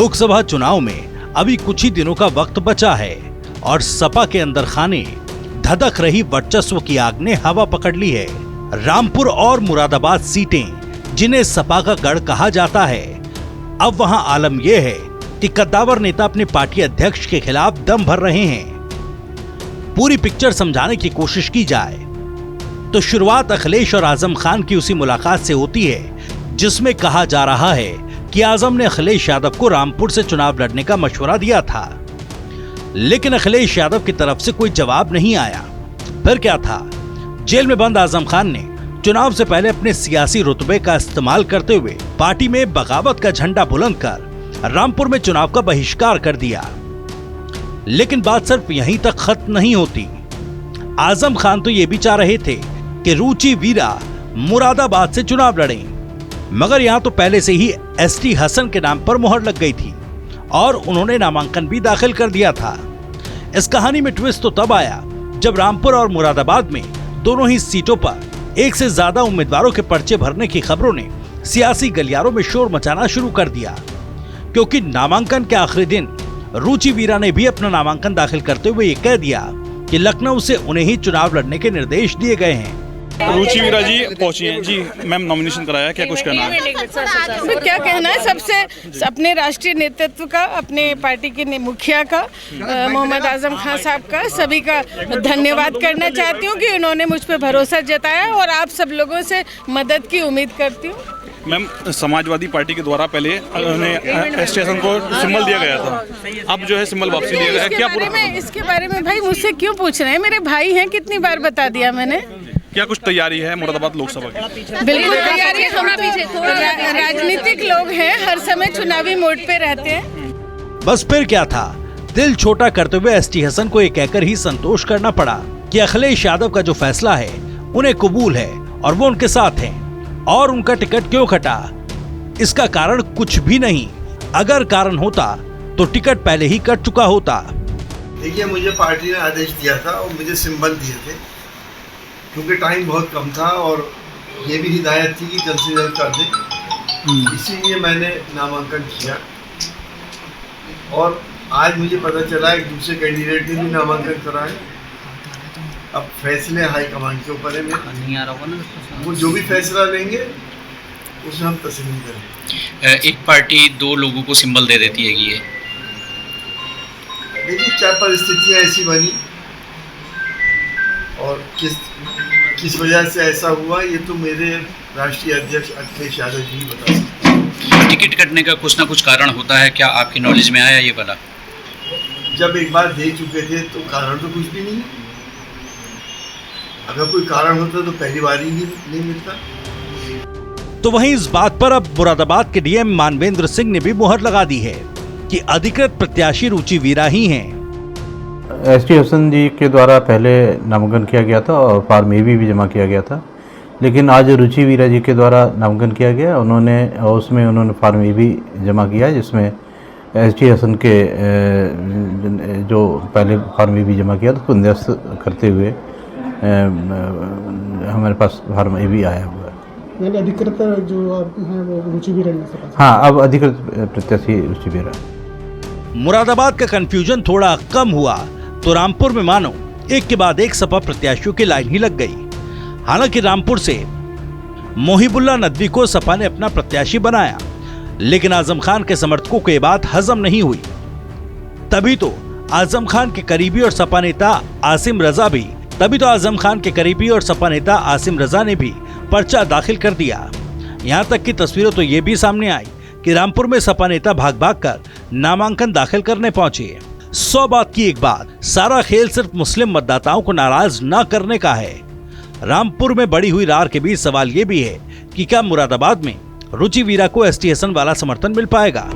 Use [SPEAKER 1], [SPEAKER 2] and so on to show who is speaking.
[SPEAKER 1] लोकसभा चुनाव में अभी कुछ ही दिनों का वक्त बचा है और सपा के अंदर खाने धधक रही वर्चस्व की आग ने हवा पकड़ ली है। रामपुर और मुरादाबाद सीटें जिन्हें सपा का गढ़ कहा जाता है, अब वहां आलम यह है कि कद्दावर नेता अपने पार्टी अध्यक्ष के खिलाफ दम भर रहे हैं। पूरी पिक्चर समझाने की कोशिश की जाए तो शुरुआत अखिलेश और आजम खान की उसी मुलाकात से होती है जिसमें कहा जा रहा है कि आजम ने अखिलेश यादव को रामपुर से चुनाव लड़ने का मशवरा दिया था, लेकिन अखिलेश यादव की तरफ से कोई जवाब नहीं आया। फिर क्या था, जेल में बंद आजम खान ने चुनाव से पहले अपने सियासी रुतबे का इस्तेमाल करते हुए पार्टी में बगावत का झंडा बुलंद कर रामपुर में चुनाव का बहिष्कार कर दिया। लेकिन बात सिर्फ यहीं तक खत्म नहीं होती। आजम खान तो ये भी चाह रहे थे कि रुचि वीरा मुरादाबाद से चुनाव लड़ें, मगर यहाँ तो पहले से ही एसटी हसन के नाम पर मुहर लग गई थी और उन्होंने नामांकन भी दाखिल कर दिया था। इस कहानी में ट्विस्ट तो तब आया जब रामपुर और मुरादाबाद में दोनों ही सीटों पर एक से ज्यादा उम्मीदवारों के पर्चे भरने की खबरों ने सियासी गलियारों में शोर मचाना शुरू कर दिया, क्योंकि नामांकन के आखिरी दिन रुचि वीरा ने भी अपना नामांकन दाखिल करते हुए ये कह दिया कि लखनऊ से उन्हें ही चुनाव लड़ने के निर्देश दिए गए हैं।
[SPEAKER 2] रुचि वीरा जी पहुंची हैं जी, मैम नॉमिनेशन कराया, क्या कुछ कहना है?
[SPEAKER 3] क्या कहना है, सबसे अपने राष्ट्रीय नेतृत्व का, अपने पार्टी के मुखिया का, मोहम्मद आजम खान साहब का, सभी का धन्यवाद करना चाहती हूँ कि उन्होंने मुझ पर भरोसा जताया और आप सब लोगों से मदद की उम्मीद करती हूँ।
[SPEAKER 2] मैम, समाजवादी पार्टी के द्वारा पहले स्टेशन को सिंबल दिया गया था, अब जो है सिंबल वापसी लिया गया है, क्या
[SPEAKER 3] इसके बारे में भाई मुझसे क्यों पूछ रहे हैं? मेरे भाई हैं, कितनी बार बता दिया मैंने।
[SPEAKER 2] क्या कुछ तैयारी है मुरादाबाद लोकसभा की?
[SPEAKER 3] बिल्कुल तैयारी है, हम तो राजनीतिक लोग हैं, हर समय चुनावी मोड पे रहते हैं।
[SPEAKER 1] बस फिर क्या था, दिल छोटा करते हुए एसटी हसन को ये कहकर ही संतोष करना पड़ा कि अखिलेश यादव का जो फैसला है उन्हें कबूल है और वो उनके साथ हैं, और उनका टिकट क्यों कटा, इसका कारण कुछ भी नहीं। अगर कारण होता तो टिकट पहले ही कट चुका होता।
[SPEAKER 4] देखिए, मुझे पार्टी ने आदेश दिया था और मुझे सिंबल दिए थे, क्योंकि टाइम बहुत कम था और ये भी हिदायत थी कि जल्द से जल्द कर दें, इसीलिए मैंने नामांकन किया। और आज मुझे पता चला एक दूसरे कैंडिडेट ने भी नामांकन कराए। अब फैसले हाईकमान के ऊपर है, वो जो भी फैसला लेंगे उसे हम तस्लीम करेंगे।
[SPEAKER 5] एक पार्टी दो लोगों को सिंबल दे देती है कि ये,
[SPEAKER 4] देखिए क्या परिस्थितियाँ ऐसी बनी और किस वजह से ऐसा हुआ, ये तो मेरे राष्ट्रीय अध्यक्ष अखिलेश यादव जी बता सकते हैं।
[SPEAKER 5] टिकट कटने का कुछ ना कुछ कारण होता है, क्या आपकी नॉलेज में आया ये वाला?
[SPEAKER 4] जब एक बार दे चुके थे तो कारण तो कुछ भी नहीं, अगर कोई कारण होता तो पहली बार ही नहीं मिलता।
[SPEAKER 1] तो वहीं इस बात पर अब मुरादाबाद के डीएम मानवेंद्र सिंह ने भी मुहर लगा दी है कि अधिकृत प्रत्याशी रुचि वीरा ही हैं।
[SPEAKER 6] एसटी हसन जी के द्वारा पहले नामांकन किया गया था और फॉर्म ए भी जमा किया गया था, लेकिन आज रुचि वीरा जी के द्वारा नामांकन किया गया। उसमें उन्होंने फॉर्म ए भी जमा किया, जिसमें एसटी हसन के जो पहले फॉर्म ए भी जमा किया था उसको निरस्त करते हुए हमारे पास फॉर्म ए भी आया हुआ है।
[SPEAKER 7] अधिकृत जो है वो रुचि वीरा,
[SPEAKER 6] हाँ, अब अधिकृत प्रत्याशी रुचि वीरा।
[SPEAKER 1] मुरादाबाद का कंफ्यूजन थोड़ा कम हुआ तो रामपुर में मानो एक के बाद एक सपा प्रत्याशियों की लाइन ही लग गई। हालांकि रामपुर से मोहिबुल्लाह नदवी को सपा ने अपना प्रत्याशी बनाया, लेकिन आजम खान के समर्थकों को ये बात हजम नहीं हुई। तभी तो आजम खान के करीबी और सपा नेता आसिम रजा ने भी पर्चा दाखिल कर दिया। यहाँ तक की तस्वीरें तो ये भी सामने आई कि रामपुर में सपा नेता भाग भाग कर नामांकन दाखिल करने पहुंचे। 100 बात की एक बात, सारा खेल सिर्फ मुस्लिम मतदाताओं को नाराज न करने का है। रामपुर में बढ़ी हुई रार के बीच सवाल ये भी है कि क्या मुरादाबाद में रुचि वीरा को एसटी हसन वाला समर्थन मिल पाएगा।